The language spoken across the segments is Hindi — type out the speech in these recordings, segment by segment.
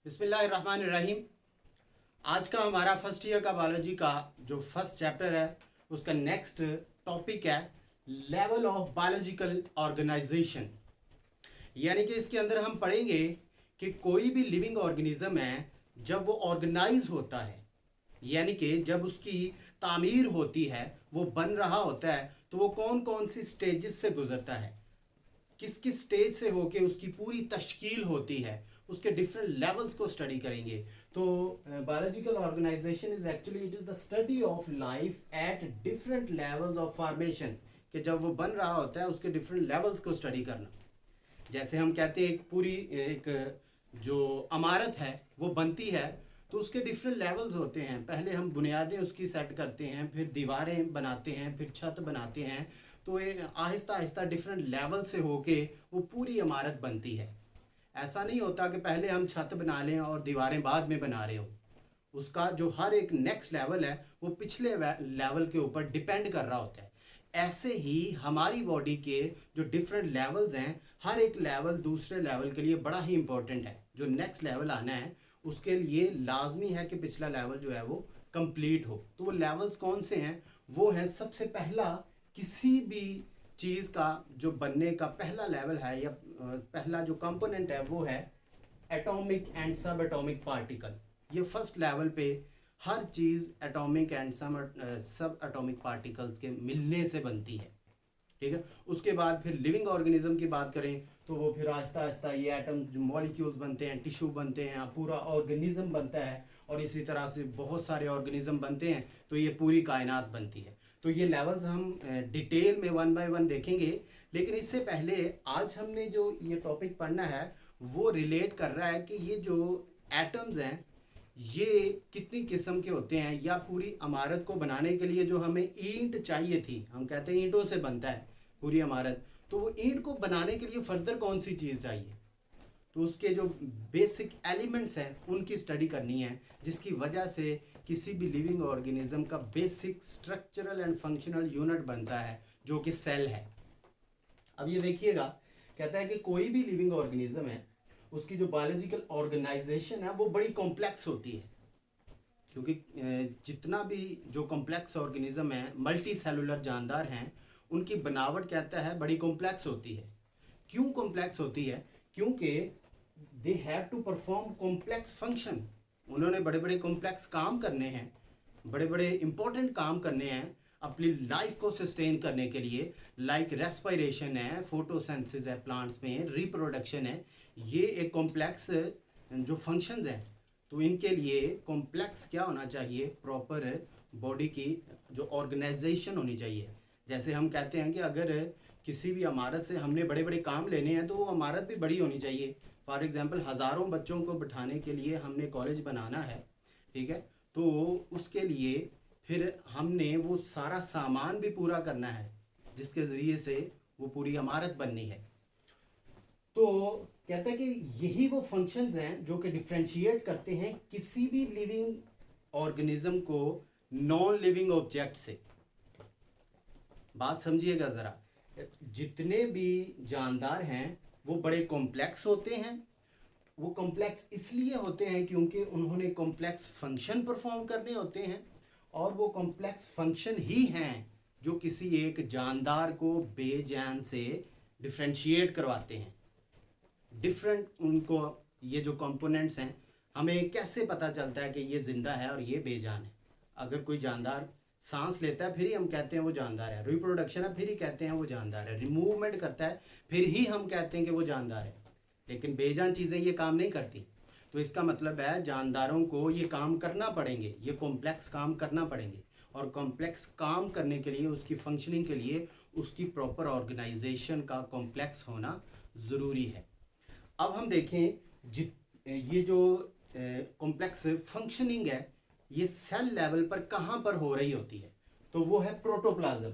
बिस्मिल्लाहिर्रहमानिर्रहीम। आज का हमारा फर्स्ट ईयर का बायोलॉजी का जो फर्स्ट चैप्टर है उसका नेक्स्ट टॉपिक है लेवल ऑफ बायोलॉजिकल ऑर्गेनाइजेशन। यानी कि इसके अंदर हम पढ़ेंगे कि कोई भी लिविंग ऑर्गेनिज्म है जब वो ऑर्गेनाइज होता है, यानी कि जब उसकी तामीर होती है, वो बन रहा होता है, तो वो कौन कौन सी स्टेजेस से गुजरता है, किस किस स्टेज से होके उसकी पूरी तश्कील होती है, उसके डिफरेंट लेवल्स को स्टडी करेंगे। तो biological organization is actually it is the study of life at different levels of formation, कि जब वो बन रहा होता है उसके डिफरेंट लेवल्स को स्टडी करना। जैसे हम कहते हैं एक पूरी एक जो इमारत है वो बनती है तो उसके डिफरेंट लेवल्स होते हैं। पहले हम बुनियादें उसकी सेट करते हैं, फिर दीवारें बनाते हैं, फिर छत बनाते हैं। तो ये आहिस्ता आहिस्ता डिफरेंट लेवल से होके वो पूरी इमारत बनती है। ऐसा नहीं होता कि पहले हम छत बना लें और दीवारें बाद में बना रहे हों। उसका जो हर एक नेक्स्ट लेवल है वो पिछले लेवल के ऊपर डिपेंड कर रहा होता है। ऐसे ही हमारी बॉडी के जो डिफरेंट लेवल्स हैं, हर एक लेवल दूसरे लेवल के लिए बड़ा ही इंपॉर्टेंट है। जो नेक्स्ट लेवल आना है उसके लिए लाजमी है कि पिछला लेवल जो है वो कंप्लीट हो। तो वो लेवल्स कौन से हैं? वो है सबसे पहला, किसी भी चीज़ का जो बनने का पहला लेवल है या पहला जो कंपोनेंट है वो है एटॉमिक एंड सब एटॉमिक पार्टिकल। ये फर्स्ट लेवल पे हर चीज़ एटॉमिक एंड सब एटॉमिक पार्टिकल्स के मिलने से बनती है। ठीक है। उसके बाद फिर लिविंग ऑर्गेनिज्म की बात करें तो वो फिर आहिस्ता आहिस्ता ये एटम जो मॉलिक्यूल्स बनते हैं, टिश्यू बनते हैं, पूरा ऑर्गेनिज्म बनता है, और इसी तरह से बहुत सारे ऑर्गेनिज्म बनते हैं, तो ये पूरी कायनात बनती है। तो ये लेवल्स हम डिटेल में वन बाय वन देखेंगे। लेकिन इससे पहले आज हमने जो ये टॉपिक पढ़ना है वो रिलेट कर रहा है कि ये जो एटम्स हैं ये कितनी किस्म के होते हैं, या पूरी इमारत को बनाने के लिए जो हमें ईंट चाहिए थी, हम कहते हैं ईंटों से बनता है पूरी इमारत, तो वो ईंट को बनाने के लिए फर्दर कौन सी चीज़ चाहिए, तो उसके जो बेसिक एलिमेंट्स हैं उनकी स्टडी करनी है, जिसकी वजह से किसी भी लिविंग ऑर्गेनिज्म का basic structural and functional unit बनता है जो कि सेल है। अब ये देखिएगा, कहता है कि कोई भी लिविंग ऑर्गेनिज्म है उसकी जो बायोलॉजिकल ऑर्गेनाइजेशन है वो बड़ी कॉम्प्लेक्स होती है, क्योंकि जितना भी जो कॉम्प्लेक्स ऑर्गेनिज्म है, मल्टी सेलुलर जानदार हैं, उनकी बनावट कहता है बड़ी कॉम्प्लेक्स होती है। क्यों कॉम्प्लेक्स होती है? क्योंकि they have to perform complex function. उन्होंने बड़े बड़े कॉम्प्लेक्स काम करने हैं, बड़े बड़े इंपॉर्टेंट काम करने हैं अपनी लाइफ को सस्टेन करने के लिए। लाइक रेस्पिरेशन है, फोटोसिंथेसिस है प्लांट्स में, रिप्रोडक्शन है, ये एक कॉम्प्लेक्स जो फंक्शंस हैं। तो इनके लिए कॉम्प्लेक्स क्या होना चाहिए? प्रॉपर बॉडी की जो ऑर्गेनाइजेशन होनी चाहिए। जैसे हम कहते हैं कि अगर किसी भी इमारत से हमने बड़े बड़े काम लेने हैं तो वो इमारत भी बड़ी होनी चाहिए। फॉर एग्जांपल हज़ारों बच्चों को बिठाने के लिए हमने कॉलेज बनाना है, ठीक है, तो उसके लिए फिर हमने वो सारा सामान भी पूरा करना है जिसके ज़रिए से वो पूरी इमारत बननी है। तो कहता है कि यही वो फंक्शंस हैं जो कि डिफ्रेंशिएट करते हैं किसी भी लिविंग ऑर्गेनिज्म को नॉन लिविंग ऑब्जेक्ट से। बात समझिएगा ज़रा, जितने भी जानदार हैं वो बड़े कॉम्प्लेक्स होते हैं। वो कॉम्प्लेक्स इसलिए होते हैं क्योंकि उन्होंने कॉम्प्लेक्स फंक्शन परफॉर्म करने होते हैं, और वो कॉम्प्लेक्स फंक्शन ही हैं जो किसी एक जानदार को बेजान से डिफ्रेंशिएट करवाते हैं। डिफरेंट उनको ये जो कंपोनेंट्स हैं, हमें कैसे पता चलता है कि ये ज़िंदा है और ये बेजान है? अगर कोई जानदार सांस लेता है फिर ही हम कहते हैं वो जानदार है, रिप्रोडक्शन है फिर ही कहते हैं वो जानदार है, रिमूवमेंट करता है फिर ही हम कहते हैं कि वो जानदार है। लेकिन बेजान चीज़ें ये काम नहीं करती। तो इसका मतलब है जानदारों को ये काम करना पड़ेंगे, ये कॉम्प्लेक्स काम करना पड़ेंगे, और कॉम्प्लेक्स काम करने के लिए, उसकी फंक्शनिंग के लिए उसकी प्रॉपर ऑर्गेनाइजेशन का कॉम्प्लेक्स होना ज़रूरी है। अब हम देखें ये जो कॉम्प्लेक्स फंक्शनिंग है ये सेल लेवल पर कहाँ पर हो रही होती है, तो वो है प्रोटोप्लाज्म।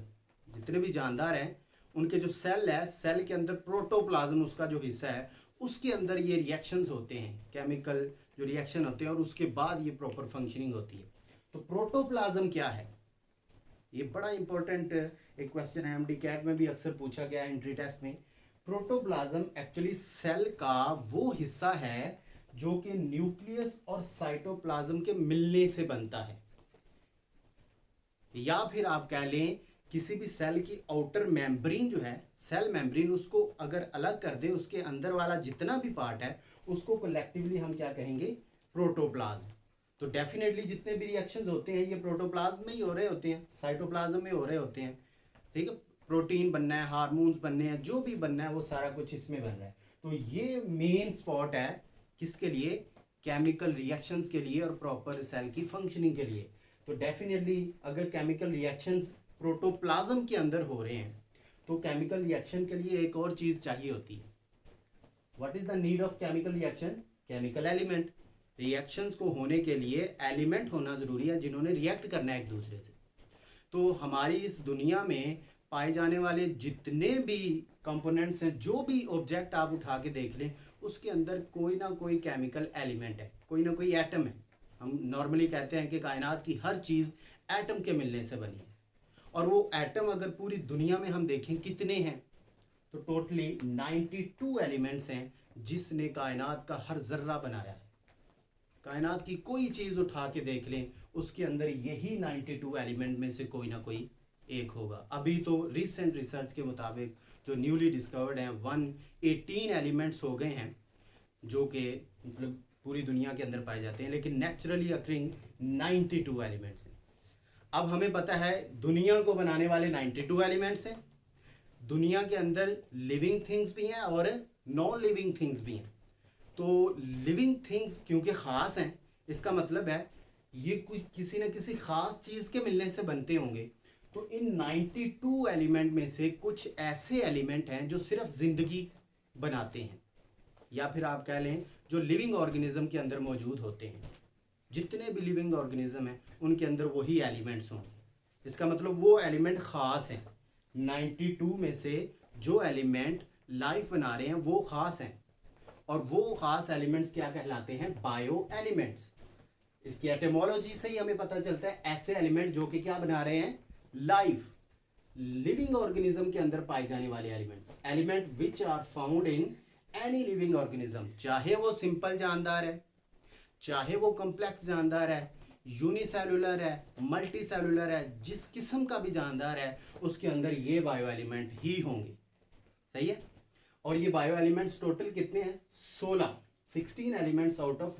जितने भी जानदार हैं उनके जो सेल है, सेल के अंदर प्रोटोप्लाज्म उसका जो हिस्सा है उसके अंदर ये रिएक्शंस होते हैं, केमिकल जो रिएक्शन होते हैं, और उसके बाद ये प्रॉपर फंक्शनिंग होती है। तो प्रोटोप्लाज्म क्या है? ये बड़ा इंपॉर्टेंट एक क्वेश्चन है, एमडी कैट में भी अक्सर पूछा गया है एंट्री टेस्ट में। प्रोटोप्लाज्म एक्चुअली सेल का वो हिस्सा है जो कि न्यूक्लियस और साइटोप्लाज्म के मिलने से बनता है, या फिर आप कह लें किसी भी सेल की आउटर मेम्ब्रेन जो है, सेल मेम्ब्रेन, उसको अगर अलग कर दे, उसके अंदर वाला जितना भी पार्ट है उसको कलेक्टिवली हम क्या कहेंगे, प्रोटोप्लाज्म। तो डेफिनेटली जितने भी रिएक्शंस होते हैं ये प्रोटोप्लाज्म में ही हो रहे होते हैं, साइटोप्लाज्म में हो रहे होते हैं, ठीक है। प्रोटीन बनना है, हार्मोन्स बनने हैं, जो भी बनना है वो सारा कुछ इसमें बन रहा है। तो ये मेन स्पॉट है किसके लिए, केमिकल रिएक्शंस के लिए और प्रॉपर सेल की फंक्शनिंग के लिए। तो डेफिनेटली अगर केमिकल रिएक्शंस प्रोटोप्लाज्म के अंदर हो रहे हैं तो केमिकल रिएक्शन के लिए एक और चीज चाहिए होती है। What is the need of chemical reaction, chemical element. Reactions को होने के लिए एलिमेंट होना जरूरी है जिन्होंने रिएक्ट करना है एक दूसरे से। तो हमारी इस दुनिया में पाए जाने वाले जितने भी कंपोनेंट्स हैं, जो भी ऑब्जेक्ट आप उठा के देख लें, उसके अंदर कोई ना कोई केमिकल एलिमेंट है, कोई ना कोई एटम है। हम नॉर्मली कहते हैं कि कायनात की हर चीज़ एटम के मिलने से बनी है। और वो एटम अगर पूरी दुनिया में हम देखें कितने हैं, तो टोटली 92 एलिमेंट्स हैं जिसने कायनात का हर जर्रा बनाया है। कायनात की कोई चीज़ उठा के देख लें, उसके अंदर यही 92 एलिमेंट में से कोई ना कोई एक होगा। अभी तो रिसेंट रिसर्च के मुताबिक जो न्यूली डिस्कवर्ड हैं 118 एलिमेंट्स हो गए हैं जो कि मतलब पूरी दुनिया के अंदर पाए जाते हैं, लेकिन नेचुरली अक्रिंग 92 एलिमेंट्स हैं। अब हमें पता है दुनिया को बनाने वाले 92 एलिमेंट्स हैं। दुनिया के अंदर लिविंग थिंग्स भी हैं और नॉन लिविंग थिंग्स भी हैं। तो लिविंग थिंग्स क्योंकि ख़ास हैं, इसका मतलब है ये कोई किसी न किसी ख़ास चीज़ के मिलने से बनते होंगे। तो इन 92 एलिमेंट में से कुछ ऐसे एलिमेंट हैं जो सिर्फ ज़िंदगी बनाते हैं, या फिर आप कह लें जो लिविंग ऑर्गेनिज्म के अंदर मौजूद होते हैं। जितने भी लिविंग ऑर्गेनिज्म हैं उनके अंदर वही एलिमेंट्स होंगे। इसका मतलब वो एलिमेंट ख़ास हैं। 92 में से जो एलिमेंट लाइफ बना रहे हैं वो ख़ास हैं, और वो ख़ास एलिमेंट्स क्या कहलाते हैं, बायो एलिमेंट्स। इसकी एटिमोलॉजी से ही हमें पता चलता है ऐसे एलिमेंट जो कि क्या बना रहे हैं, लाइफ, लिविंग ऑर्गेनिज्म के अंदर पाए जाने वाले elements, element which are found in any living organism, चाहे वो सिंपल जानदार है, चाहे वो कॉम्प्लेक्स जानदार है, यूनिसेलुलर है, मल्टी सेलुलर है, जिस किस्म का भी जानदार है उसके अंदर ये बायो एलिमेंट ही होंगे। सही है। और ये बायो एलिमेंट्स टोटल कितने हैं, 16 एलिमेंट्स आउट ऑफ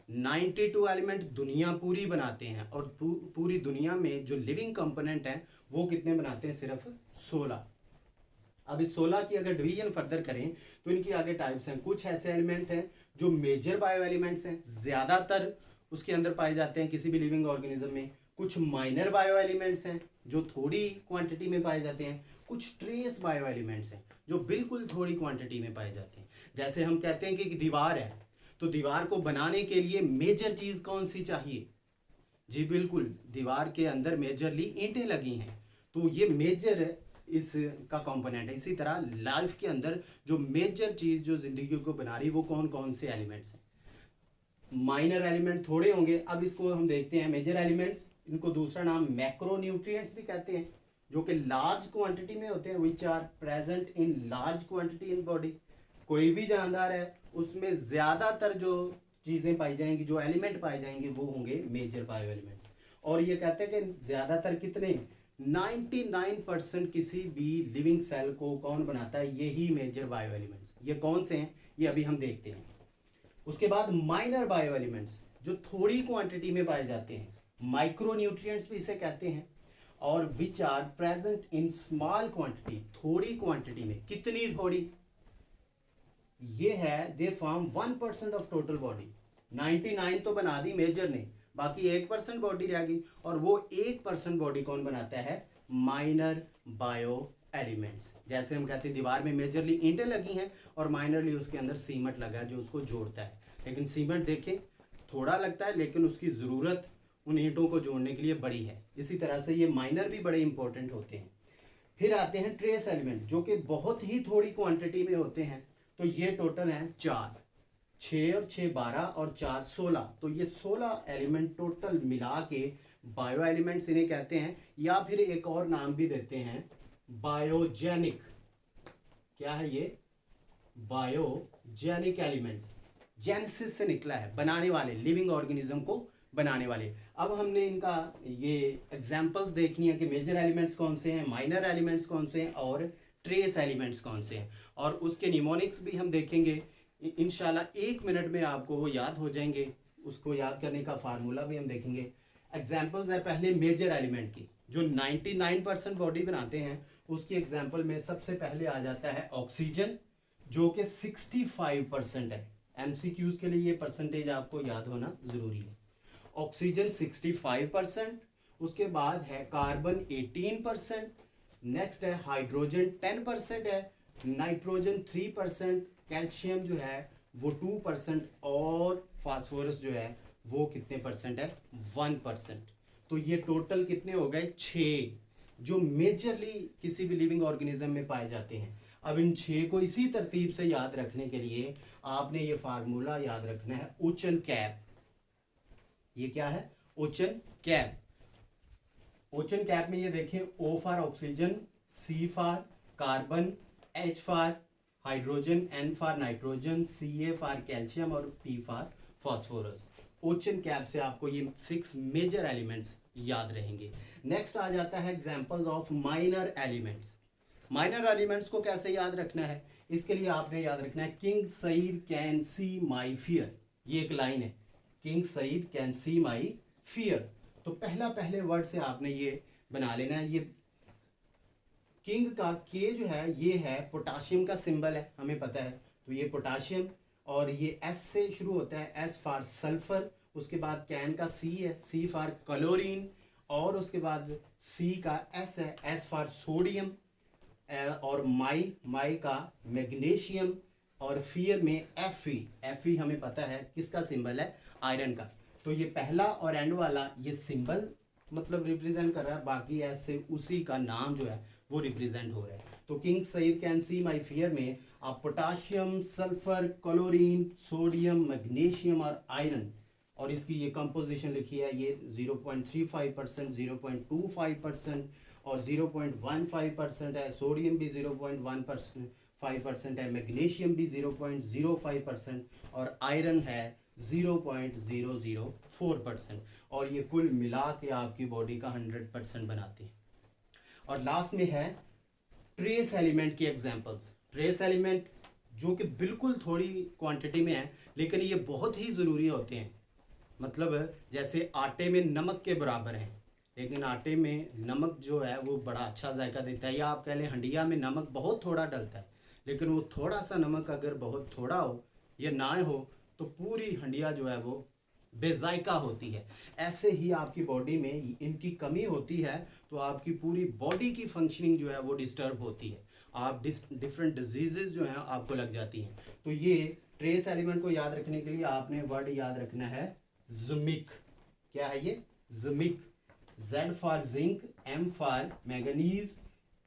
92 एलिमेंट दुनिया पूरी बनाते हैं, और पूरी दुनिया में जो लिविंग कंपोनेंट हैं वो कितने बनाते हैं, सिर्फ 16। अब इस 16 की अगर डिवीजन फर्दर करें तो इनकी आगे टाइप्स हैं। कुछ ऐसे एलिमेंट हैं जो मेजर बायो एलिमेंट्स हैं, ज़्यादातर उसके अंदर पाए जाते हैं किसी भी लिविंग ऑर्गेनिज्म में। कुछ माइनर बायो एलिमेंट्स हैं जो थोड़ी क्वांटिटी में पाए जाते हैं। कुछ ट्रेस बायो एलिमेंट्स हैं जो बिल्कुल थोड़ी क्वांटिटी में पाए जाते हैं। जैसे हम कहते हैं कि दीवार है, तो दीवार को बनाने के लिए मेजर चीज़ कौन सी चाहिए, जी बिल्कुल, दीवार के अंदर मेजरली ईंटें लगी हैं, तो ये मेजर इसका कंपोनेंट है। इसी तरह लाइफ के अंदर जो मेजर चीज़ जो ज़िंदगी को बना रही वो कौन कौन से एलिमेंट्स हैं। माइनर एलिमेंट थोड़े होंगे। अब इसको हम देखते हैं मेजर एलिमेंट्स, इनको दूसरा नाम मैक्रोन्यूट्रिएंट्स भी कहते हैं, जो कि लार्ज क्वांटिटी में होते हैं, which are present in large quantity in body. कोई भी जानदार है उसमें ज़्यादातर जो चीज़ें पाई जाएंगी, जो एलिमेंट पाए जाएंगे वो होंगे मेजर बायो एलिमेंट्स। और ये कहते हैं कि ज़्यादातर कितने, 99% किसी भी लिविंग सेल को कौन बनाता है, यही मेजर बायो एलिमेंट्स। ये कौन से हैं ये अभी हम देखते हैं। उसके बाद माइनर बायो एलिमेंट्स जो थोड़ी क्वांटिटी में पाए जाते हैं, माइक्रोन्यूट्रिएंट्स भी इसे कहते हैं, और which are present in small quantity, थोड़ी क्वांटिटी में। कितनी थोड़ी, ये है they form 1% of total body. 99 तो बना दी मेजर ने, बाकी 1% बॉडी रहेगी, और वो 1% बॉडी कौन बनाता है, माइनर बायो एलिमेंट्स। जैसे हम कहते हैं दीवार में मेजरली ईंटें लगी हैं और माइनरली उसके अंदर सीमेंट लगा है जो उसको जोड़ता है। लेकिन सीमेंट देखें थोड़ा लगता है, लेकिन उसकी ज़रूरत उन ईंटों को जोड़ने के लिए बड़ी है। इसी तरह से ये माइनर भी बड़े इंपॉर्टेंट होते हैं। फिर आते हैं ट्रेस एलिमेंट जो कि बहुत ही थोड़ी क्वांटिटी में होते हैं। तो ये टोटल हैं 4, 6 और 6 12 और 4 16। तो ये 16 एलिमेंट टोटल मिला के बायो एलिमेंट्स इन्हें कहते हैं, या फिर एक और नाम भी देते हैं बायोजेनिक। क्या है ये, बायोजेनिक। जेनिक एलिमेंट्स, जेनेसिस से निकला है, बनाने वाले, लिविंग ऑर्गेनिज्म को बनाने वाले। अब हमने इनका ये एग्जांपल्स देखनी है कि मेजर एलिमेंट्स कौन से हैं, माइनर एलिमेंट्स कौन से हैं और ट्रेस एलिमेंट्स कौन से हैं, और उसके निमोनिक्स भी हम देखेंगे इंशाल्लाह। 1 मिनट में आपको वो याद हो जाएंगे, उसको याद करने का फार्मूला भी हम देखेंगे। एग्जाम्पल्स है पहले मेजर एलिमेंट की, जो 99% बॉडी बनाते हैं, उसकी एग्जाम्पल में सबसे पहले आ जाता है ऑक्सीजन, जो कि 65% है। एमसीक्यूज के लिए ये परसेंटेज आपको याद होना जरूरी है। ऑक्सीजन 65%, उसके बाद है कार्बन 18%, नेक्स्ट है हाइड्रोजन 10% है, नाइट्रोजन 3%, कैल्शियम जो है वो 2% और फास्फोरस जो है वो कितने परसेंट है, 1%। तो ये टोटल कितने हो गए, 6, जो मेजरली किसी भी लिविंग ऑर्गेनिज्म में पाए जाते हैं। अब इन 6 को इसी तरतीब से याद रखने के लिए आपने ये फार्मूला याद रखना है, ओचन कैप। ये क्या है, ओचन कैप। ओचन कैप में ये देखें, O for oxygen, C for carbon, H for hydrogen, N for nitrogen, Ca for calcium और P फॉर फास्फोरस। ओचन कैप से आपको ये 6 मेजर एलिमेंट्स याद रहेंगे। नेक्स्ट आ जाता है examples of minor elements. Minor elements को कैसे याद रखना है, इसके लिए आपने याद रखना है, king Saeed can see my fear. ये एक लाइन है, king Saeed can see my fear. तो पहले वर्ड से आपने ये बना लेना है। ये किंग का के जो है ये है पोटाशियम का सिंबल है, हमें पता है, तो ये पोटाशियम, और ये एस से शुरू होता है, एस फॉर सल्फर। उसके बाद कैन का सी है, सी फॉर क्लोरीन, और उसके बाद सी का एस है, एस फॉर सोडियम, और माई का मैग्नीशियम, और फियर में एफ हमें पता है किसका सिंबल है, आयरन का। तो ये पहला और एंड वाला ये सिंबल मतलब रिप्रेजेंट कर रहा है, बाकी एस से उसी का नाम जो है वो रिप्रेजेंट हो रहा है। तो king Saeed can see my fear में आप potassium, sulphur, chlorine, sodium, magnesium और आयरन, और इसकी ये कंपोजिशन लिखी है, ये 0.35%, 0.25% और 0.15% है। सोडियम भी 0.15% है, मैग्नीशियम भी 0.05% और आयरन है 0.004%, और ये कुल मिला के आपकी बॉडी का 100% बनाते हैं। और लास्ट में है ट्रेस एलिमेंट की एग्जांपल्स। ट्रेस एलिमेंट जो कि बिल्कुल थोड़ी क्वांटिटी में है, लेकिन ये बहुत ही ज़रूरी होते हैं। मतलब जैसे आटे में नमक के बराबर हैं, लेकिन आटे में नमक जो है वो बड़ा अच्छा जायका देता है, या आप कह लें हंडिया में नमक बहुत थोड़ा डलता है, लेकिन वो थोड़ा सा नमक अगर बहुत थोड़ा हो या ना हो तो पूरी हंडिया जो है वो बेजायका होती है। ऐसे ही आपकी बॉडी में इनकी कमी होती है तो आपकी पूरी बॉडी की फंक्शनिंग जो है वो डिस्टर्ब होती है, आप डिफरेंट डिजीजेस जो हैं आपको लग जाती हैं। तो ये ट्रेस एलिमेंट को याद रखने के लिए आपने वर्ड याद रखना है ज़िंक। क्या है ये, zinc. Z for zinc, M for manganese,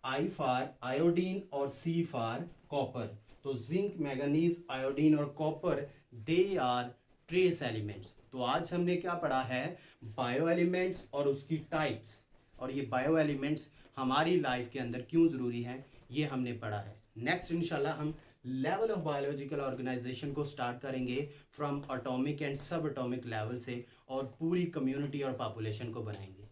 I for iodine और C फॉर कॉपर। तो जिंक, मैंगनीज, आयोडीन और copper they are trace elements. तो आज हमने क्या पढ़ा है, बायो एलिमेंट्स और उसकी टाइप्स, और ये बायो एलिमेंट्स हमारी लाइफ के अंदर क्यों ज़रूरी हैं ये हमने पढ़ा है। नेक्स्ट इंशाल्लाह हम लेवल ऑफ बायोलॉजिकल ऑर्गेनाइजेशन को स्टार्ट करेंगे फ्रॉम एटॉमिक एंड सब एटॉमिक लेवल से, और पूरी कम्युनिटी और पॉपुलेशन को बनाएंगे।